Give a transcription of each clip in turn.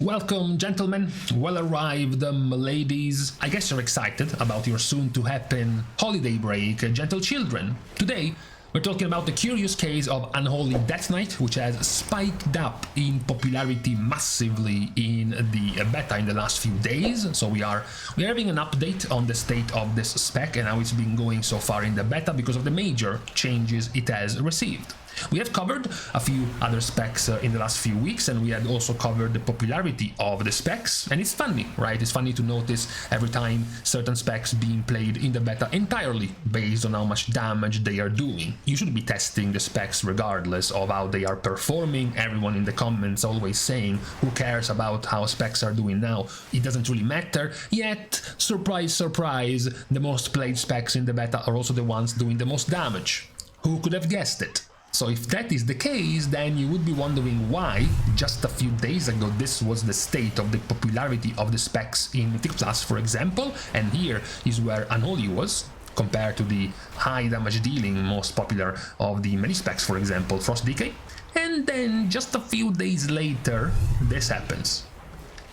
Welcome, gentlemen, well-arrived, ladies. I guess you're excited about your soon-to-happen holiday break, gentle children. Today, we're talking about the curious case of Unholy Death Knight, which has spiked up in popularity massively in the beta in the last few days. So we are having an update on the state of this spec and how it's been going so far in the beta because of the major changes it has received. We have covered a few other specs in the last few weeks, and we had also covered the popularity of the specs, and it's funny, right? It's funny to notice every time certain specs being played in the beta entirely based on how much damage they are doing. You should be testing the specs regardless of how they are performing. Everyone in the comments always saying, who cares about how specs are doing now? It doesn't really matter. Yet, surprise, surprise, the most played specs in the beta are also the ones doing the most damage. Who could have guessed it? So if that is the case, then you would be wondering why, just a few days ago, this was the state of the popularity of the specs in Mythic Plus, for example, and here is where Unholy was, compared to the high damage dealing most popular of the many specs, for example, Frost Decay, and then just a few days later, this happens.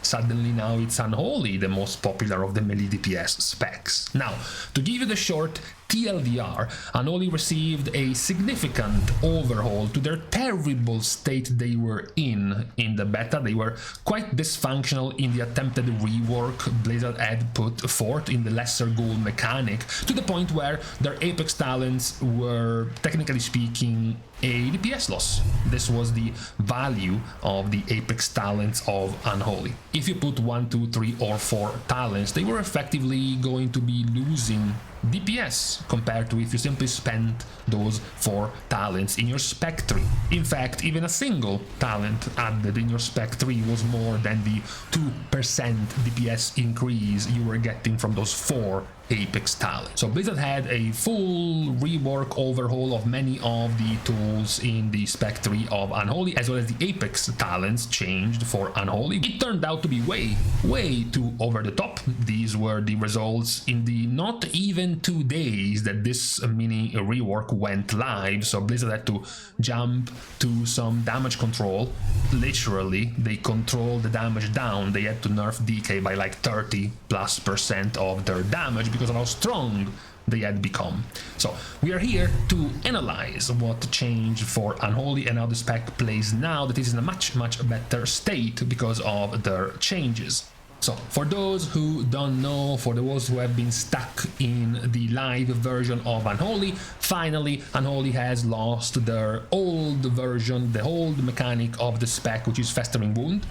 Suddenly now it's Unholy, the most popular of the melee DPS specs. Now, to give you the short TLDR, Unholy received a significant overhaul to their terrible state they were in the beta. They were quite dysfunctional in the attempted rework Blizzard had put forth in the lesser ghoul mechanic, to the point where their apex talents were, technically speaking, a DPS loss. This was the value of the apex talents of Unholy. If you put 1, 2, 3 or 4 talents, they were effectively going to be losing DPS compared to if you simply spent those 4 talents in your Spec tree. In fact, even a single talent added in your Spec tree was more than the 2% DPS increase you were getting from those 4 apex talents. So Blizzard had a full rework overhaul of many of the tools in the Spec tree of Unholy, as well as the apex talents changed for Unholy. It turned out to be way too over the top. These were the results in the not even 2 days that this mini rework went live, so Blizzard had to jump to some damage control. Literally, they controlled the damage down. They had to nerf DK by like 30+% of their damage because of how strong they had become. So we are here to analyze what changed for Unholy and how the spec plays now that it is in a much better state because of their changes. So, for those who don't know, for those who have been stuck in the live version of Unholy, finally Unholy has lost their old version, the old mechanic of the spec, which is Festering Wound.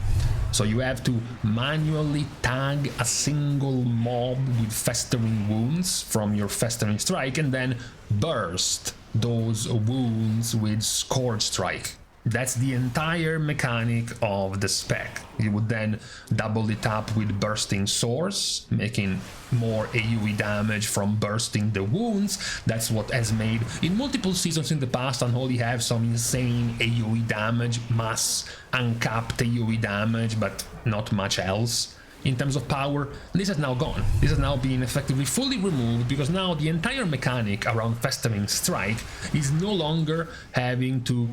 So you have to manually tag a single mob with Festering Wounds from your Festering Strike and then burst those wounds with Scourge Strike. That's the entire mechanic of the spec. You would then double it up with Bursting Sores, making more AoE damage from bursting the wounds. That's what has made, in multiple seasons in the past, Unholy have some insane AoE damage, mass, uncapped AoE damage, but not much else. In terms of power, this has now gone. This has now been effectively fully removed because now the entire mechanic around Festering Strike is no longer having to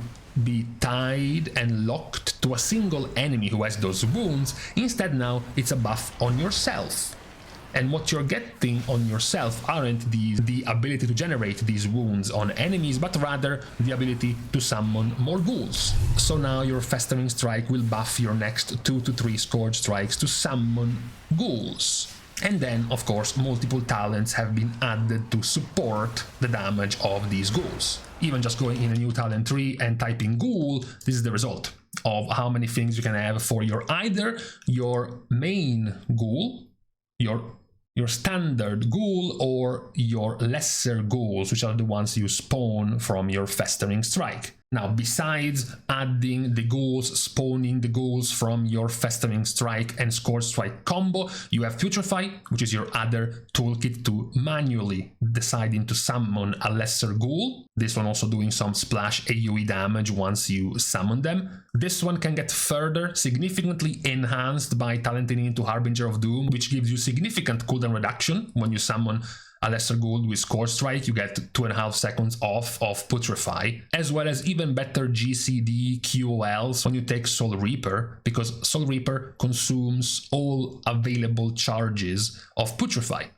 be tied and locked to a single enemy who has those wounds. Instead, now it's a buff on yourself. And what you're getting on yourself aren't the ability to generate these wounds on enemies, but rather the ability to summon more ghouls. So now your Festering Strike will buff your next 2 to 3 Scourge Strikes to summon ghouls. And then, of course, multiple talents have been added to support the damage of these ghouls. Even just going in a new talent tree and typing ghoul, this is the result of how many things you can have for either your main ghoul, your standard ghoul, or your lesser ghouls, which are the ones you spawn from your Festering Strike. Now, besides adding the ghouls, spawning the ghouls from your Festering Strike and Scourge Strike combo, you have Putrefy, which is your other toolkit to manually deciding to summon a lesser ghoul. This one also doing some splash AoE damage once you summon them. This one can get further significantly enhanced by talenting into Harbinger of Doom, which gives you significant cooldown reduction when you summon a lesser ghoul with Score Strike, you get 2.5 seconds off of Putrefy, as well as even better GCD QoLs when you take Soul Reaper, because Soul Reaper consumes all available charges of Putrefy.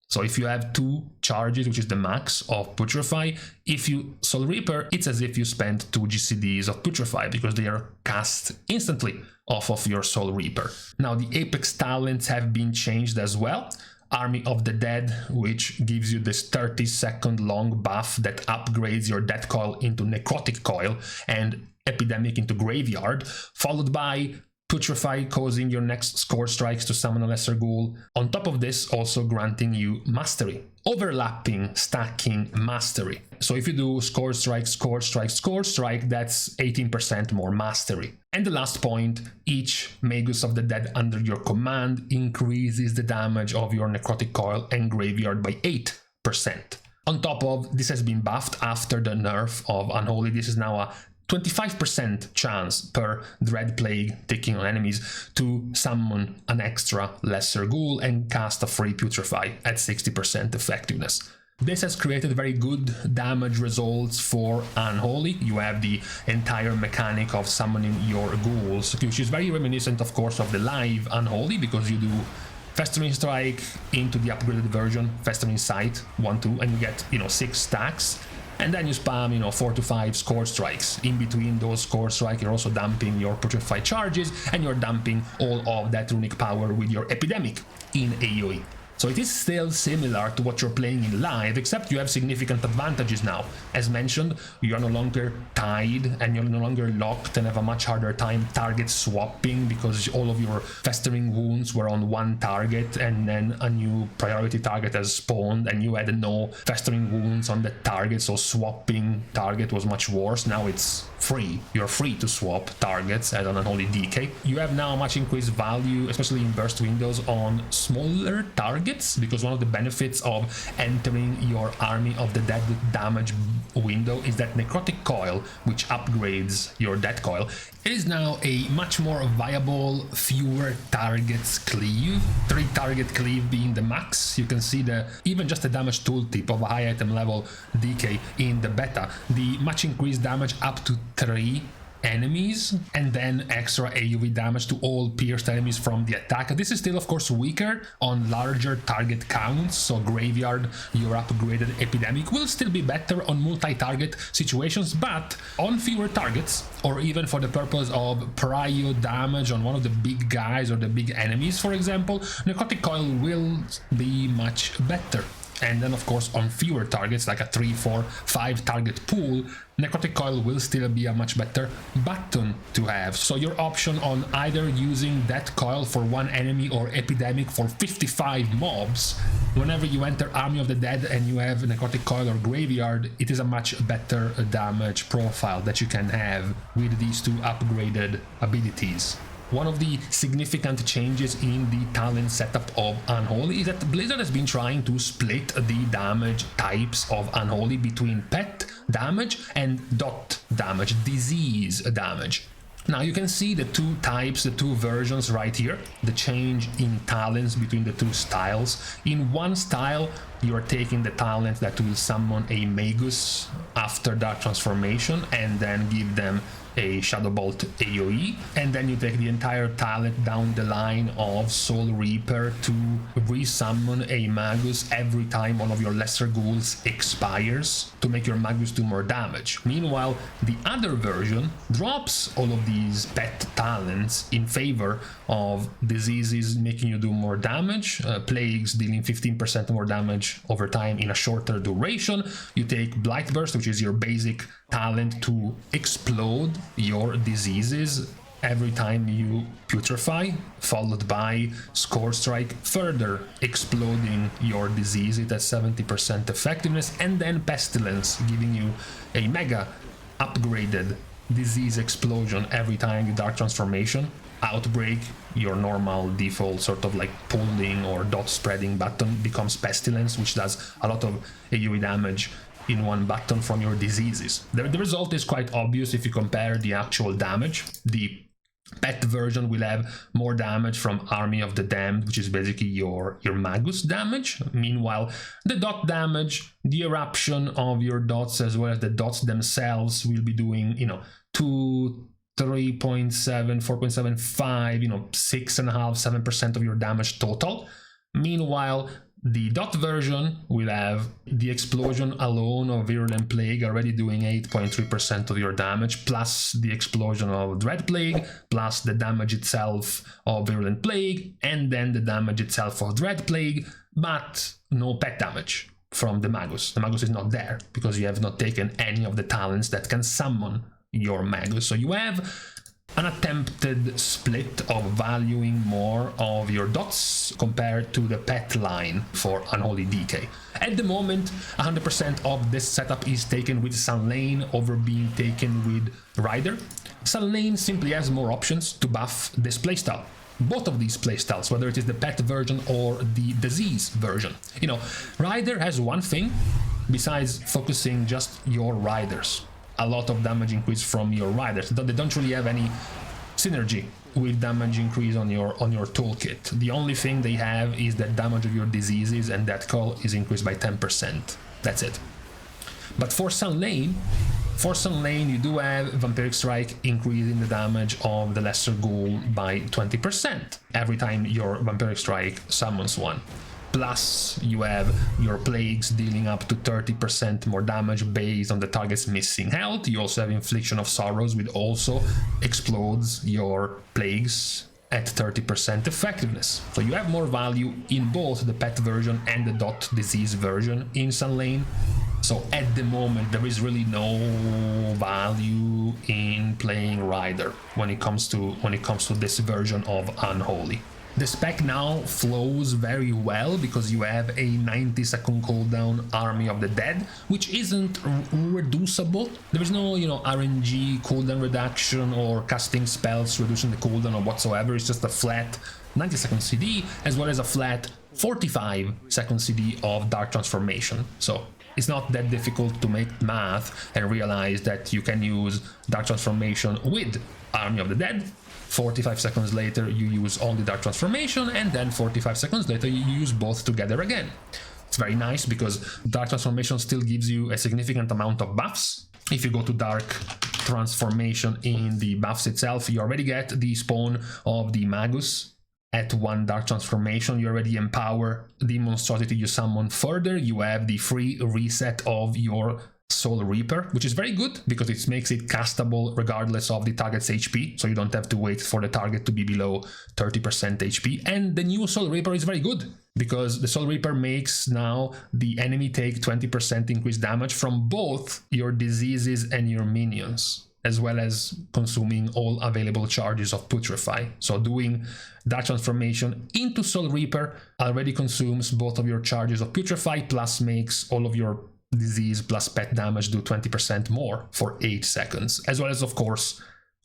So if you have 2 charges, which is the max of Putrefy, if you Soul Reaper, it's as if you spent 2 GCDs of Putrefy, because they are cast instantly off of your Soul Reaper. Now the Apex talents have been changed as well. Army of the Dead, which gives you this 30-second long buff that upgrades your Death Coil into Necrotic Coil and Epidemic into Graveyard, followed by Putrefy, causing your next Score Strikes to summon a lesser ghoul. On top of this, also granting you Mastery. Overlapping, stacking, Mastery. So if you do Score Strike, Score Strike, Score Strike, that's 18% more Mastery. And the last point, each Magus of the Dead under your command increases the damage of your Necrotic Coil and Graveyard by 8%. On top of, this has been buffed after the nerf of Unholy. This is now a 25% chance per Dread Plague taking on enemies to summon an extra lesser ghoul and cast a free Putrefy at 60% effectiveness. This has created very good damage results for Unholy. You have the entire mechanic of summoning your ghouls, which is very reminiscent, of course, of the live Unholy, because you do Festering Strike into the upgraded version, Festering Sight 1-2, and you get, 6 stacks. And then you spam, 4 to 5 Score Strikes. In between those Score Strikes, you're also dumping your Putrefy charges, and you're dumping all of that runic power with your Epidemic in AoE. So it is still similar to what you're playing in live, except you have significant advantages now. As mentioned, you are no longer tied and you're no longer locked and have a much harder time target swapping, because all of your Festering Wounds were on one target and then a new priority target has spawned and you had no Festering Wounds on that target, so swapping target was much worse. Now it's free. You're free to swap targets as an Unholy DK. You have now much increased value, especially in burst windows, on smaller targets, because one of the benefits of entering your Army of the Dead damage window is that Necrotic Coil, which upgrades your Death Coil, is now a much more viable fewer targets cleave. 3 target cleave being the max. You can see even just the damage tooltip of a high item level DK in the beta. The much increased damage up to 3 enemies, and then extra AoE damage to all pierced enemies from the attack. This is still, of course, weaker on larger target counts, so Graveyard, your upgraded Epidemic, will still be better on multi-target situations, but on fewer targets, or even for the purpose of Prio Damage on one of the big guys or the big enemies, for example, Necrotic Coil will be much better. And then, of course, on fewer targets, like a 3, 4, 5 target pool, Necrotic Coil will still be a much better button to have. So your option on either using Death Coil for 1 enemy or Epidemic for 55 mobs, whenever you enter Army of the Dead and you have Necrotic Coil or Graveyard, it is a much better damage profile that you can have with these 2 upgraded abilities. One of the significant changes in the talent setup of Unholy is that Blizzard has been trying to split the damage types of Unholy between pet damage and dot damage, disease damage. Now you can see the 2 types, the 2 versions right here, the change in talents between the 2 styles. In one style, you are taking the talent that will summon a Magus after Dark Transformation and then give them a Shadow Bolt AoE, and then you take the entire talent down the line of Soul Reaper to resummon a Magus every time one of your lesser ghouls expires to make your Magus do more damage. Meanwhile, the other version drops all of these pet talents in favor of diseases making you do more damage, plagues dealing 15% more damage over time in a shorter duration. You take Blight Burst, which is your basic talent to explode your diseases every time you putrefy, followed by Score Strike, further exploding your disease. It has 70% effectiveness, and then Pestilence, giving you a mega upgraded disease explosion every time you Dark Transformation. Outbreak, your normal default sort of like pulling or dot spreading button, becomes Pestilence, which does a lot of AoE damage in one button from your diseases. The result is quite obvious if you compare the actual damage. The Pet version will have more damage from Army of the Damned, which is basically your Magus damage. Meanwhile, the dot damage, the eruption of your dots, as well as the dots themselves will be doing, 2, 3.7, 4.75, 6.5, 7% of your damage total. Meanwhile, the dot version will have the explosion alone of Virulent Plague already doing 8.3% of your damage, plus the explosion of Dread Plague, plus the damage itself of Virulent Plague, and then the damage itself of Dread Plague, but no pet damage from the Magus. The Magus is not there, because you have not taken any of the talents that can summon your Magus. So you have an attempted split of valuing more of your dots compared to the pet line for Unholy Decay. At the moment, 100% of this setup is taken with Sun Lane over being taken with Rider. Sun Lane simply has more options to buff this playstyle. Both of these playstyles, whether it is the pet version or the disease version. Rider has one thing besides focusing just your riders. A lot of damage increase from your riders. They don't really have any synergy with damage increase on your toolkit. The only thing they have is that damage of your diseases, and that call is increased by 10%. That's it. But for Sun Lane, you do have Vampiric Strike increasing the damage of the Lesser Ghoul by 20% every time your Vampiric Strike summons one. Plus, you have your plagues dealing up to 30% more damage based on the target's missing health. You also have Infliction of Sorrows, which also explodes your plagues at 30% effectiveness. So you have more value in both the pet version and the dot disease version in Sun Lane. So at the moment, there is really no value in playing Rider when it comes to this version of Unholy. The spec now flows very well because you have a 90-second cooldown Army of the Dead, which isn't reducible. There is no, RNG cooldown reduction or casting spells reducing the cooldown or whatsoever. It's just a flat 90-second CD as well as a flat 45-second CD of Dark Transformation. So it's not that difficult to make math and realize that you can use Dark Transformation with Army of the Dead. 45 seconds later you use only Dark Transformation, and then 45 seconds later you use both together again. It's very nice because Dark Transformation still gives you a significant amount of buffs. If you go to Dark Transformation in the buffs itself, you already get the spawn of the Magus at 1 Dark Transformation. You already empower the monstrosity you summon further. You have the free reset of your Soul Reaper, which is very good because it makes it castable regardless of the target's HP, so you don't have to wait for the target to be below 30% HP. And the new Soul Reaper is very good because the Soul Reaper makes now the enemy take 20% increased damage from both your diseases and your minions, as well as consuming all available charges of Putrefy. So doing Dark Transformation into Soul Reaper already consumes both of your charges of Putrefy, plus makes all of your disease plus pet damage do 20% more for 8 seconds, as well as, of course,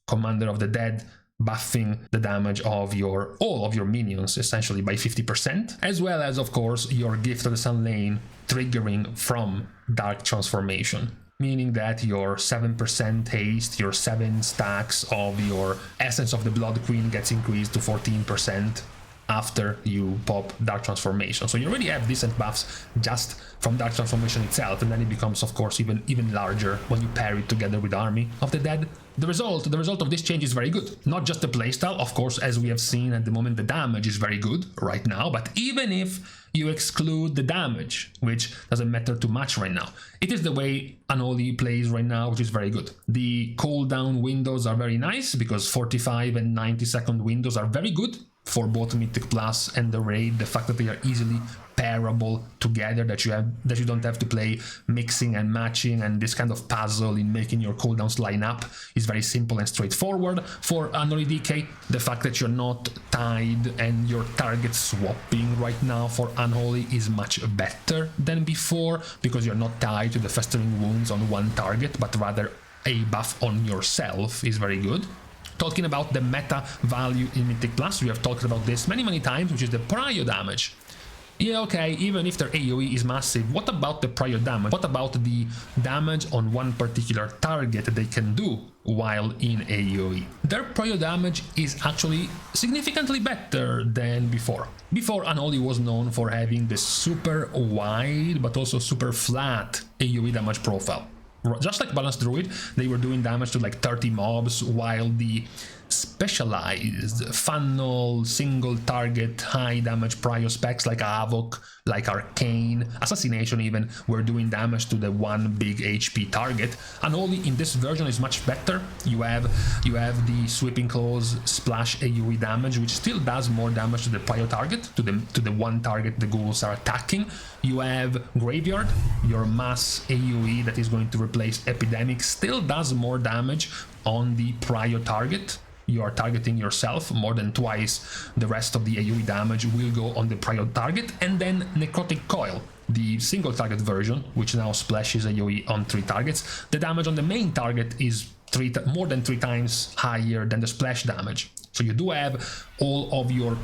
Commander of the Dead buffing the damage of all of your minions essentially by 50%, as well as, of course, your Gift of the Sun Lane triggering from Dark Transformation, meaning that your 7% haste, your 7 stacks of your Essence of the Blood Queen gets increased to 14% after you pop Dark Transformation. So you already have decent buffs just from Dark Transformation itself, and then it becomes, of course, even larger when you pair it together with Army of the Dead. The result of this change is very good. Not just the playstyle, of course, as we have seen at the moment, the damage is very good right now, but even if you exclude the damage, which doesn't matter too much right now, it is the way Unholy plays right now, which is very good. The cooldown windows are very nice because 45 and 90-second windows are very good for both Mythic Plus and the Raid. The fact that they are easily pairable together, that you don't have to play mixing and matching and this kind of puzzle in making your cooldowns line up is very simple and straightforward. For Unholy Decay, the fact that you're not tied and your target swapping right now for Unholy is much better than before because you're not tied to the Festering Wounds on one target, but rather a buff on yourself is very good. Talking about the meta value in Mythic Plus, we have talked about this many times, which is the Prio Damage. Yeah, okay, even if their AoE is massive, what about the Prio Damage? What about the damage on one particular target they can do while in AoE? Their Prio Damage is actually significantly better than before. Before, Unholy was known for having the super wide but also super flat AoE damage profile. Just like Balanced Druid, they were doing damage to like 30 mobs, while the specialized funnel single target high damage prio specs like Havoc, like Arcane, Assassination even, were doing damage to the one big HP target. Unholy in this version is much better. You have the Sweeping Claws splash AoE damage, which still does more damage to the prio target, to the one target the ghouls are attacking. You have Graveyard, your mass AoE that is going to replace Epidemic, still does more damage on the prio target. You are targeting yourself, more than twice the rest of the AoE damage will go on the prio target. And then Necrotic Coil, the single target version, which now splashes AoE on 3 targets. The damage on the main target is more than 3 times higher than the splash damage. So you do have all of your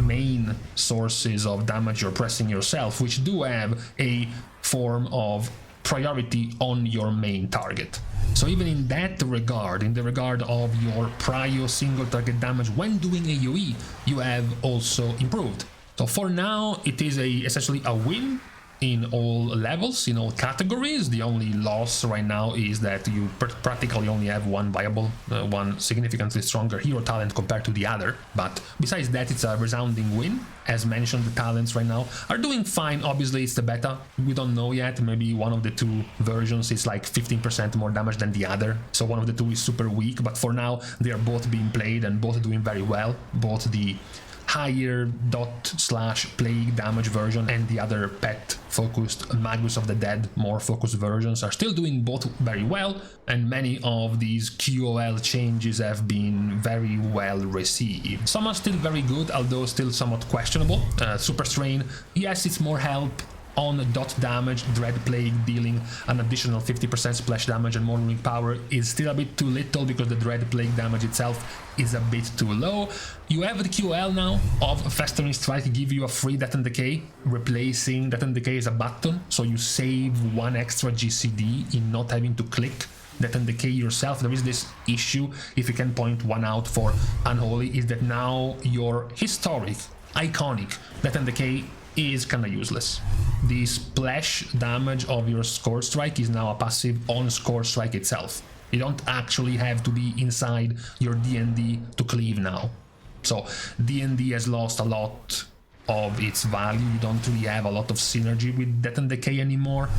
main sources of damage you're pressing yourself, which do have a form of priority on your main target. So even in that regard, in the regard of your prio single target damage when doing AoE, you have also improved. So for now, it is essentially a win in all levels, in all categories. The only loss right now is that you practically only have one viable, one significantly stronger hero talent compared to the other. But besides that, it's a resounding win. As mentioned, the talents right now are doing fine. Obviously, it's the beta. We don't know yet. Maybe one of the 2 versions is like 15% more damage than the other. So one of the 2 is super weak. But for now, they are both being played and both doing very well. Both the higher dot/plague damage version and the other pet focused Magus of the Dead more focused versions are still doing both very well, and many of these QoL changes have been very well received. Some are still very good, although still somewhat questionable. Super Strain, yes, it's more help on dot damage. Dread Plague dealing an additional 50% splash damage and more runic power is still a bit too little because the Dread Plague damage itself is a bit too low. You have the QoL now of Festering Strike give you a free Death and Decay, replacing Death and Decay as a button, so you save 1 extra GCD in not having to click Death and Decay yourself. There is this issue, if you can point one out for Unholy, is that now your historic, iconic Death and Decay is kinda useless. The splash damage of your Scourge Strike is now a passive on Scourge Strike itself. You don't actually have to be inside your D&D to cleave now. So D&D has lost a lot of its value. You don't really have a lot of synergy with Death and Decay anymore.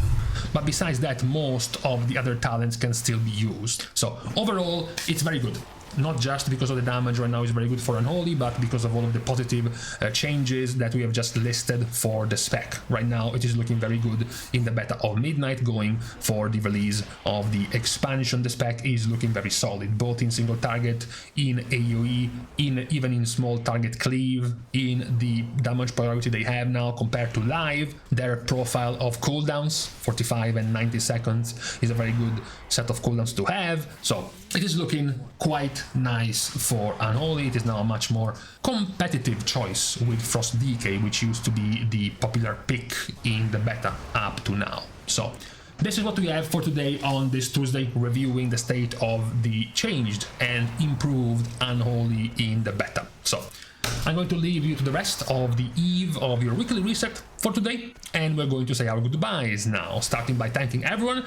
But besides that, most of the other talents can still be used. So overall, it's very good. Not just because of the damage right now is very good for Unholy, but because of all of the positive changes that we have just listed for the spec. Right now it is looking very good in the beta of Midnight. Going for the release of the expansion, the spec is looking very solid, both in single target, in AoE, even in small target cleave, in the damage priority they have now compared to live. Their profile of cooldowns, 45 and 90 seconds, is a very good set of cooldowns to have. So it is looking quite nice for Unholy. It is now a much more competitive choice with Frost Decay, which used to be the popular pick in the beta up to now. So this is what we have for today on this Tuesday, reviewing the state of the changed and improved Unholy in the beta. So I'm going to leave you to the rest of the eve of your weekly reset for today, and we're going to say our goodbyes now, starting by thanking everyone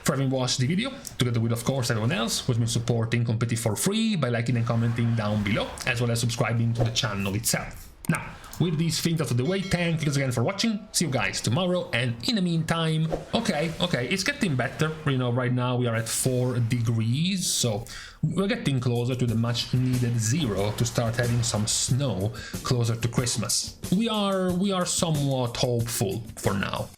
for having watched the video, together with, of course, everyone else who's been supporting Competitive for free by liking and commenting down below, as well as subscribing to the channel itself. Now, with these things out of the way, thank you again for watching. See you guys tomorrow, and in the meantime, okay, it's getting better. You know, right now we are at 4 degrees, so we're getting closer to the much needed 0 to start having some snow closer to Christmas. We are somewhat hopeful for now.